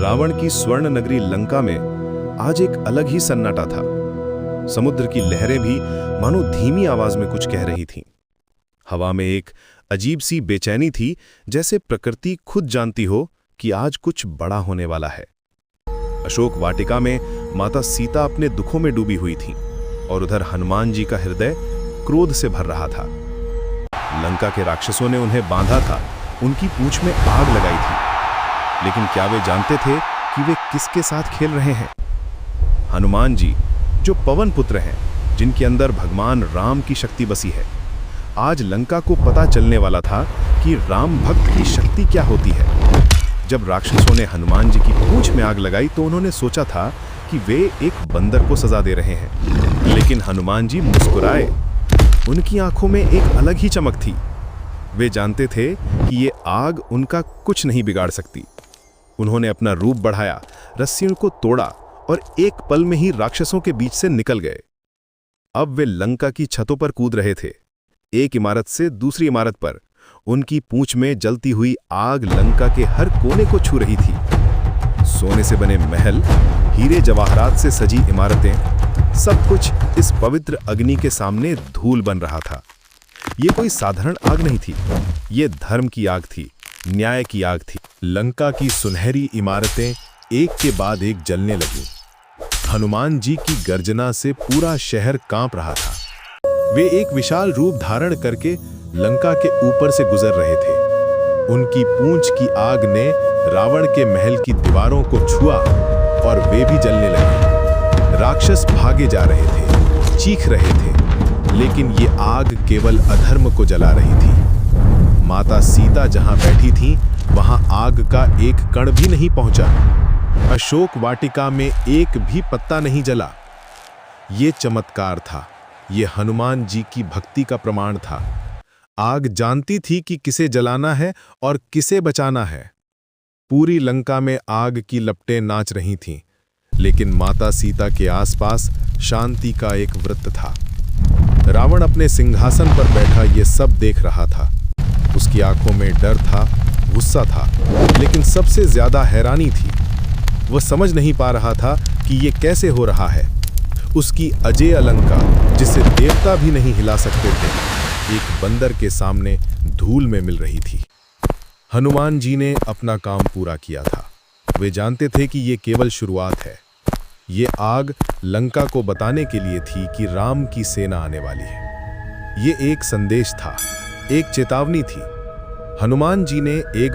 रावण की स्वर्ण नगरी लंका में आज एक अलग ही सन्नाटा था। समुद्र की लहरें भी मानो धीमी आवाज में कुछ कह रही थीं। हवा में एक अजीब सी बेचैनी थी, जैसे प्रकृति खुद जानती हो कि आज कुछ बड़ा होने वाला है। अशोक वाटिका में माता सीता अपने दुखों में डूबी हुई थीं और उधर हनुमान जी का हृदय क्रोध से भर रहा था। लंका के राक्षसों ने उन्हें बांधा था, उनकी पूंछ में आग लगाई थी, लेकिन क्या वे जानते थे कि वे किसके साथ खेल रहे हैं? हनुमान जी, जो पवन पुत्र हैं, जिनके अंदर भगवान राम की शक्ति बसी है। आज लंका को पता चलने वाला था कि राम भक्त की शक्ति क्या होती है। जब राक्षसों ने हनुमान जी की पूंछ में आग लगाई तो उन्होंने सोचा था कि वे एक बंदर को सजा दे रहे हैं, लेकिन हनुमान जी मुस्कुराए। उनकी आंखों में एक अलग ही चमक थी। वे जानते थे कि ये आग उनका कुछ नहीं बिगाड़ सकती। उन्होंने अपना रूप बढ़ाया, रस्सियों को तोड़ा और एक पल में ही राक्षसों के बीच से निकल गए। अब वे लंका की छतों पर कूद रहे थे, एक इमारत से दूसरी इमारत पर। उनकी पूंछ में जलती हुई आग लंका के हर कोने को छू रही थी। सोने से बने महल, हीरे जवाहरात से सजी इमारतें, सब कुछ इस पवित्र अग्नि के सामने धूल बन रहा था। ये कोई साधारण आग नहीं थी, ये धर्म की आग थी, न्याय की आग थी। लंका की सुनहरी इमारतें एक के बाद एक जलने लगीं। हनुमान जी की गर्जना से पूरा शहर कांप रहा था। वे एक विशाल रूप धारण करके लंका के ऊपर से गुजर रहे थे। उनकी पूंछ की आग ने रावण के महल की दीवारों को छुआ और वे भी जलने लगे। राक्षस भागे जा रहे थे, चीख रहे थे, लेकिन ये आग केवल अधर्म को जला रही थी। माता सीता जहां बैठी थीं, वहां आग का एक कण भी नहीं पहुंचा। अशोक वाटिका में एक भी पत्ता नहीं जला। ये चमत्कार था, ये हनुमान जी की भक्ति का प्रमाण था। आग जानती थी कि किसे जलाना है और किसे बचाना है। पूरी लंका में आग की लपटें नाच रही थीं, लेकिन माता सीता के आसपास शांति का एक वृत्त था। रावण अपने सिंहासन पर बैठा ये सब देख रहा था। उसकी आंखों में डर था, गुस्सा था, लेकिन सबसे ज्यादा हैरानी थी। वह समझ नहीं पा रहा था कि ये कैसे हो रहा है। उसकी अजेय लंका, जिसे देवता भी नहीं हिला सकते थे, एक बंदर के सामने धूल में मिल रही थी। हनुमान जी ने अपना काम पूरा किया था। वे जानते थे कि ये केवल शुरुआत है। ये आग लंका को बताने के लिए थी कि राम की सेना आने वाली है। ये एक संदेश था, एक चेतावनी थी। हनुमान जी ने एक